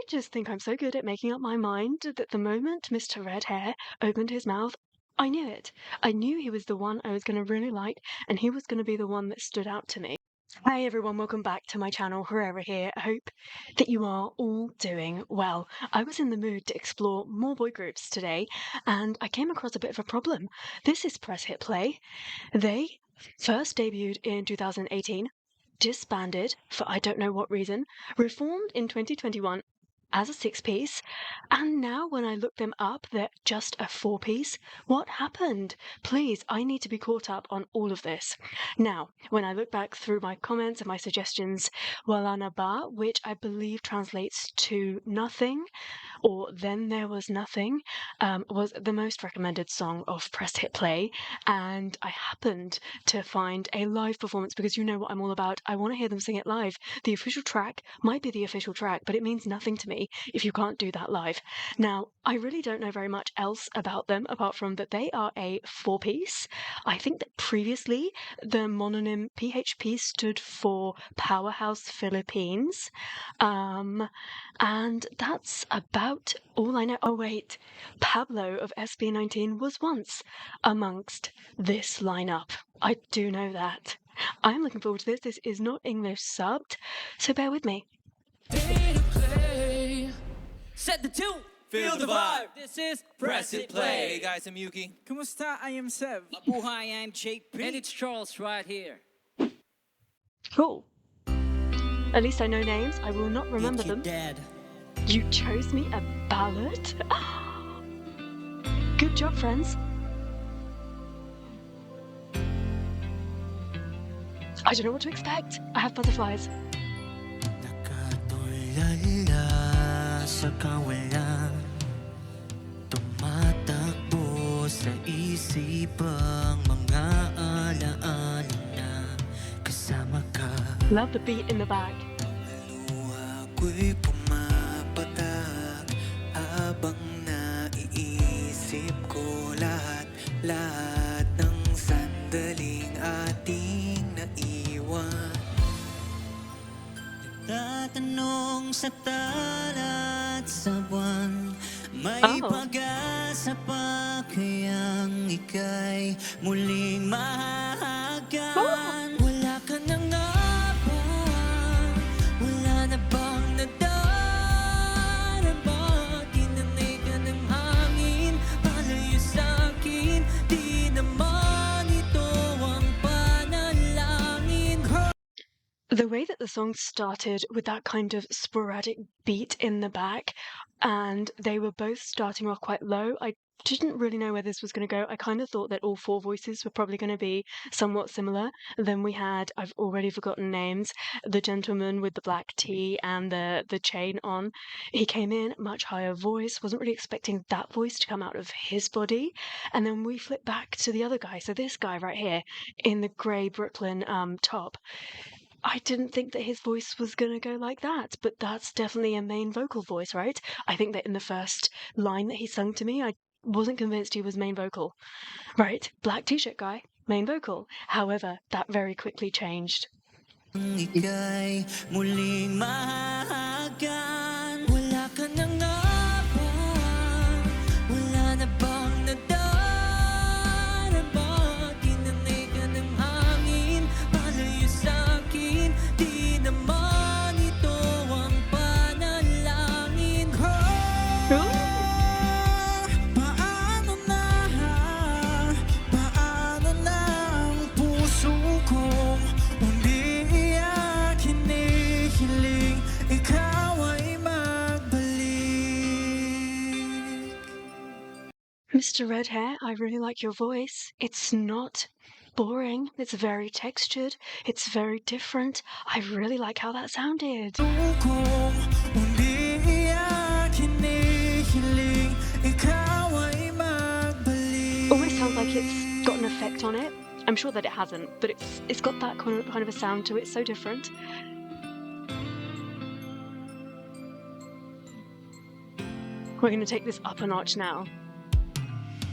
just think I'm so good at making up my mind that the moment Mr. Red Hair opened his mouth, I knew it. I knew he was the one I was going to really like, and he was going to be the one that stood out to me. Hi everyone, welcome back to my channel, Herrera here. I hope that you are all doing well. I was in the mood to explore more boy groups today, and I came across a bit of a problem. This is Press Hit Play. They first debuted in 2018, disbanded for I don't know what reason, reformed in 2021 as a 6-piece, and now when I look them up, they're just a 4-piece. What happened? Please, I need to be caught up on all of this. Now, when I look back through my comments and my suggestions, Wala Ba, which I believe translates to nothing, or Then There Was Nothing, was the most recommended song of Press Hit Play, and I happened to find a live performance because you know what I'm all about. I want to hear them sing it live. The official track might be the official track, but it means nothing to me if you can't do that live. Now, I really don't know very much else about them apart from that they are a 4-piece. I think that previously the mononym PHP stood for Powerhouse Philippines, and that's about all I know. Oh wait, Pablo of SB19 was once amongst this lineup. I do know that. I'm looking forward to this. This is not English subbed, so bear with me. Set the tune! Feel the vibe! This is Press It Play! Hey guys, I'm Yuki. Kumusta? I am Sev. Mabuhay, I'm JP. And it's Charles right here. Cool. At least I know names. I will not remember them. Dead. You chose me a ballad? Good job, friends. I don't know what to expect. I have butterflies. Sa kawalan, tumatakbo sa isip ang mga alaala na kasama ka. Love the beat in the back. Luha ko'y pumapatak abang naiisip ko lahat ng sandaling ating naiwan. Tatanong sa talat sa buwan, may pag-asa pa kayang ika'y muling mahahagan? Wala ka na nga ba? Wala na bang nadarama? Tinanay ka ng hangin, palayo sa'kin, di naman ito ang panalangin. The way that the song started with that kind of sporadic beat in the back, and they were both starting off quite low, I didn't really know where this was going to go. I kind of thought that all 4 voices were probably going to be somewhat similar. Then we had, I've already forgotten names, the gentleman with the black tee and the chain on. He came in, much higher voice, wasn't really expecting that voice to come out of his body. And then we flip back to the other guy, so this guy right here in the grey Brooklyn top. I didn't think that his voice was going to go like that, but that's definitely a main vocal voice, right? I think that in the first line that he sung to me, I wasn't convinced he was main vocal. Right, black t-shirt guy, main vocal. However, that very quickly changed. Ika'y muling mahahagan. Wala ka na nga ba? Wala na bang nadarama? Tinanay ka ng hangin, palayo sa'kin, di naman ito ang panalangin. Paano na ang puso kong hindi iyak, hinihiling ikaw ay magbalik. Mr. Redhair, I really like your voice. It's not boring, it's very textured, it's very different. I really like how that sounded. Kung hindi iyak, hinihiling ikaw ay magbalik. Almost sounds like it's got an effect on it. I'm sure that it hasn't, but it's got that kind of a sound to it, so different. We're going to take this up a notch now.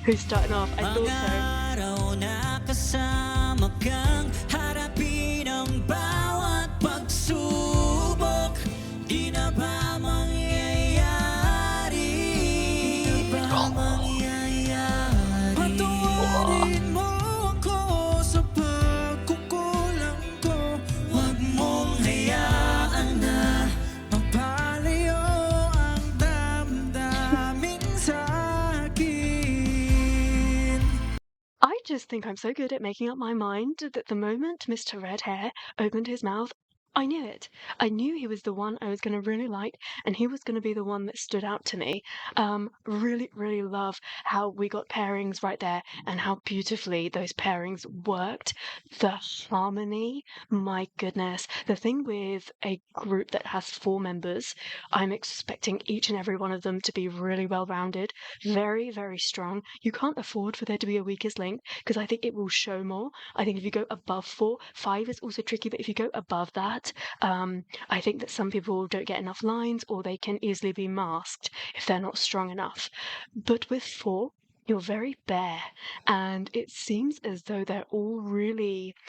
Who's starting off? I thought so. Araw na kasama kang harapin ang bawat pagsubok, di na ba mangyayari? just think I'm so good at making up my mind that the moment Mr. Red Hair opened his mouth, I knew it. I knew he was the one I was going to really like, and he was going to be the one that stood out to me. Really, really love how we got pairings right there and how beautifully those pairings worked. The harmony, my goodness. The thing with a group that has 4 members, I'm expecting each and every one of them to be really well rounded, very, very strong. You can't afford for there to be a weakest link because I think it will show more. I think if you go above 4, 5 is also tricky, but if you go above that, I think that some people don't get enough lines or they can easily be masked if they're not strong enough. But with 4, you're very bare, and it seems as though they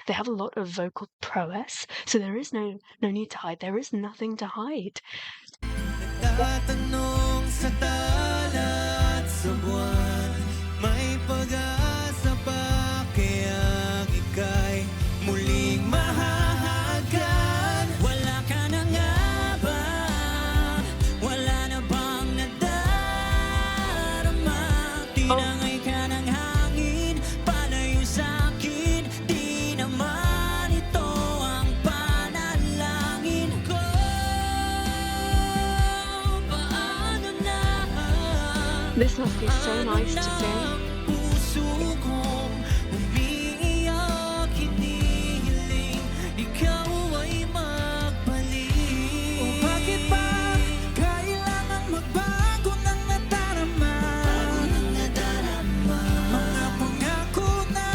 have a lot of vocal prowess, so there is no need to hide. There is nothing to hide. Tatanong sa tala at sa buwan, may pag-asa pa kaya ika'y muling mahahagan. Wala ka na nga ba? Wala na bang nadarama? Tinangay ka ng hangin, palayo sa'kin. Di naman ito ang panalangin ko. Paano na? This must be so nice to sing. Puso kong umiiyak, hinihiling ikaw ay magbalik. Bakit ba kailangan magbago ng nadarama? Mga pangako na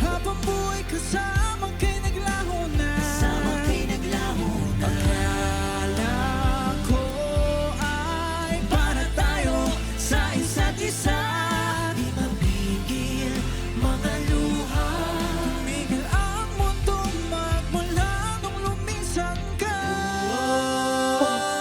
habang buhay kasama kay naglaho na. Akala ko ay para tayo sa isa't isa. Di mapigil mga luha. Tumigil ang mundong magmula nung lumisan ka. Wala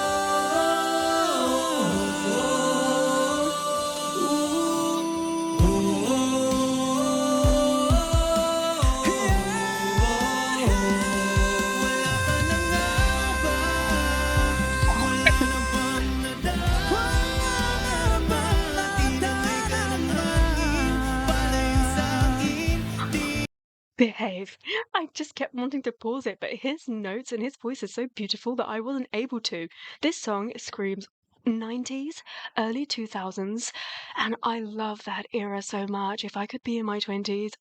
ka na nga ba? Wala na bang nadarama? Tinangay ka ng hangin, palayo sa'kin. Behave. I just kept wanting to pause it, but his notes and his voice is so beautiful that I wasn't able to. This song screams 90s, early 2000s, and I love that era so much. If I could be in my 20s,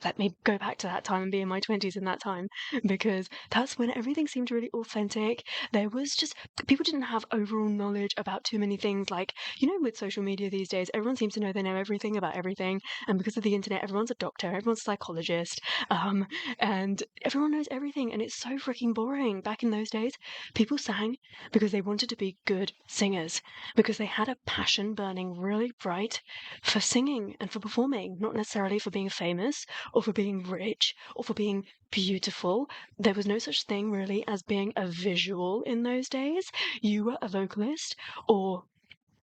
let me go back to that time and be in my 20s in that time, because that's when everything seemed really authentic. There was just, people didn't have overall knowledge about too many things. Like, you know, with social media these days, everyone seems to know they know everything about everything, and because of the internet, everyone's a doctor, everyone's a psychologist, and everyone knows everything, and it's so freaking boring. Back in those days, people sang because they wanted to be good singers, because they had a passion burning really bright for singing and for performing, not necessarily for being famous or for being rich or for being beautiful. There was no such thing really as being a visual in those days. You were a vocalist or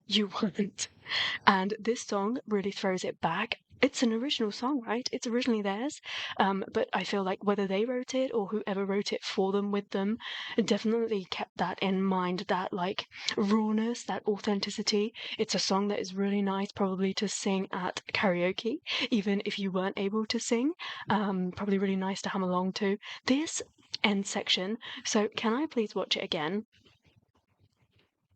you weren't. And this song really throws it back. It's an original song, right? It's originally theirs. But I feel like whether they wrote it or whoever wrote it for them with them definitely kept that in mind, that like rawness, that authenticity. It's a song that is really nice probably to sing at karaoke, even if you weren't able to sing. Probably really nice to hum along to. This end section, so can I please watch it again?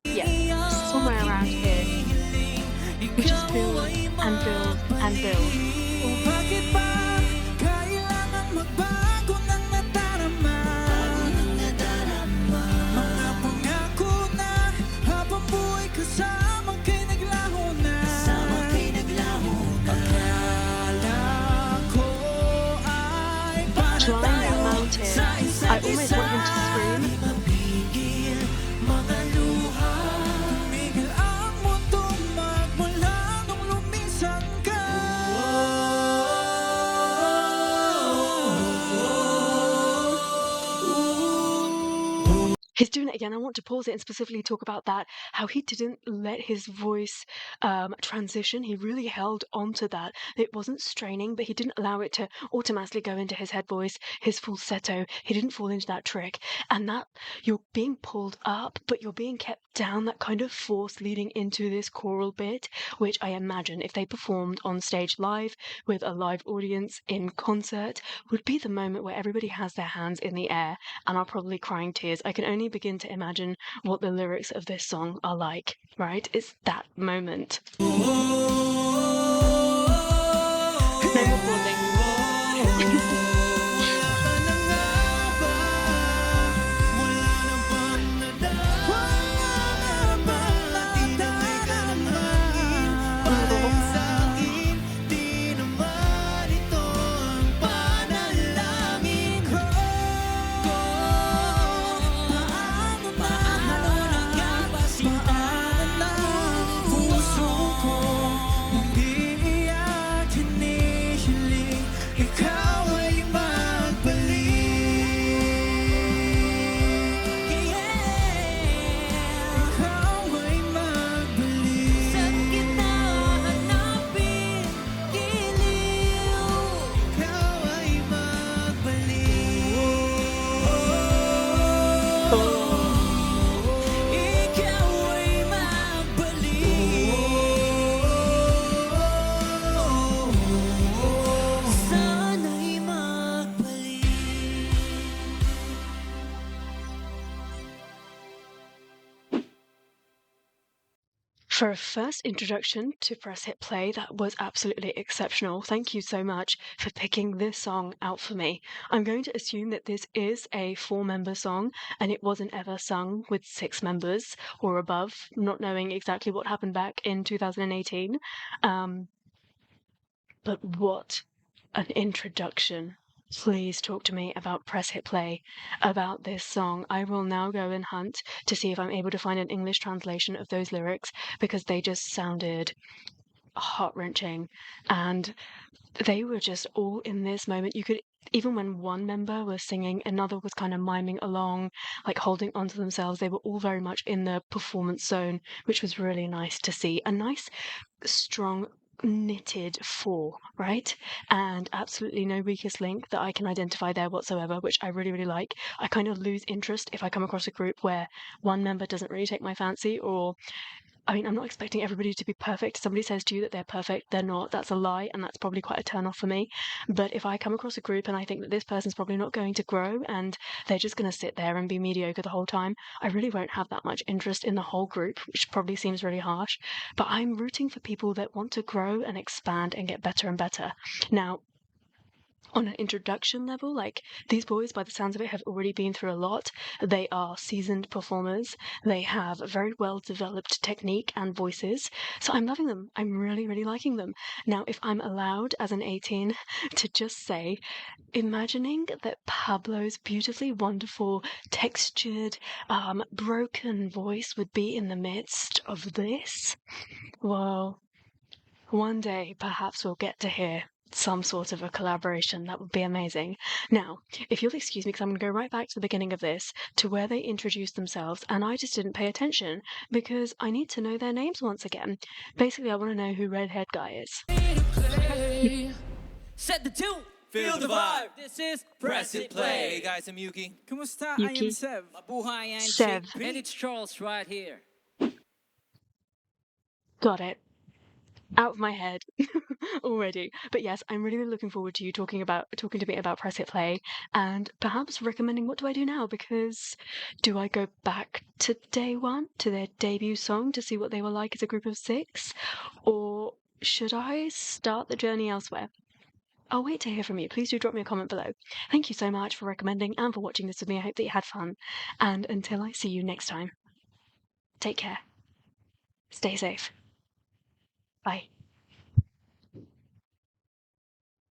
Yeah, somewhere around here. We just build and build and build. Bakit ba kailangan magbago ng nadarama? Mga pangako na habang buhay kasama kay naglaho na. Akala ko ay para Climb tayo that mountain. sa isa't I almost want him to isa. scream. Di mapigil mga luha. Tumigil ang mundong magmula nung lumisan ka. He's doing minute again, I want to pause it and specifically talk about that, how he didn't let his voice transition. He really held onto that. It wasn't straining, but he didn't allow it to automatically go into his head voice, his falsetto. He didn't fall into that trick. And that you're being pulled up, but you're being kept down, that kind of force leading into this choral bit, which I imagine if they performed on stage live with a live audience in concert would be the moment where everybody has their hands in the air and are probably crying tears. I can only begin to imagine what the lyrics of this song are like, right? It's that moment. No more pausing. For a first introduction to Press Hit Play, that was absolutely exceptional. Thank you so much for picking this song out for me. I'm going to assume that this is a 4-member song and it wasn't ever sung with 6 members or above, not knowing exactly what happened back in 2018. But what an introduction. Please talk to me about Press Hit Play, about this song. I will now go and hunt to see if I'm able to find an English translation of those lyrics because they just sounded heart-wrenching and they were just all in this moment. You could, even when one member was singing, another was kind of miming along, like holding onto themselves. They were all very much in the performance zone, which was really nice to see. A nice, strong, knitted 4, right? And absolutely no weakest link that I can identify there whatsoever, which I really, really like. I kind of lose interest if I come across a group where one member doesn't really take my fancy, or I mean, I'm not expecting everybody to be perfect. If somebody says to you that they're perfect, they're not. That's a lie, and that's probably quite a turn off for me. But if I come across a group and I think that this person's probably not going to grow and they're just going to sit there and be mediocre the whole time, I really won't have that much interest in the whole group, which probably seems really harsh. But I'm rooting for people that want to grow and expand and get better and better. Now, on an introduction level, like, these boys, by the sounds of it, have already been through a lot. They are seasoned performers. They have very well developed technique and voices. So I'm loving them. I'm really, really liking them. Now, if I'm allowed as an 18 to just say, imagining that Pablo's beautifully wonderful, textured, broken voice would be in the midst of this, well, one day perhaps we'll get to hear some sort of a collaboration. That would be amazing. Now, if you'll excuse me, because I'm going to go right back to the beginning of this, to where they introduced themselves, and I just didn't pay attention because I need to know their names once again. Basically, I want to know who Redhead Guy is. Set the tune. Feel the vibe. This is Press Hit Play. Hey guys, I'm Yuki. Kumusta? I Yuki. am Sev. Mabuhay and Sev. Jake. And it's Charles right here. Got it. Out of my head already. But yes, I'm really looking forward to you talking to me about Press Hit Play and perhaps recommending what do I do now, because do I go back to day one, to their debut song, to see what they were like as a group of 6? Or should I start the journey elsewhere? I'll wait to hear from you. Please do drop me a comment below. Thank you so much for recommending and for watching this with me. I hope that you had fun. And until I see you next time, take care. Stay safe. Bye.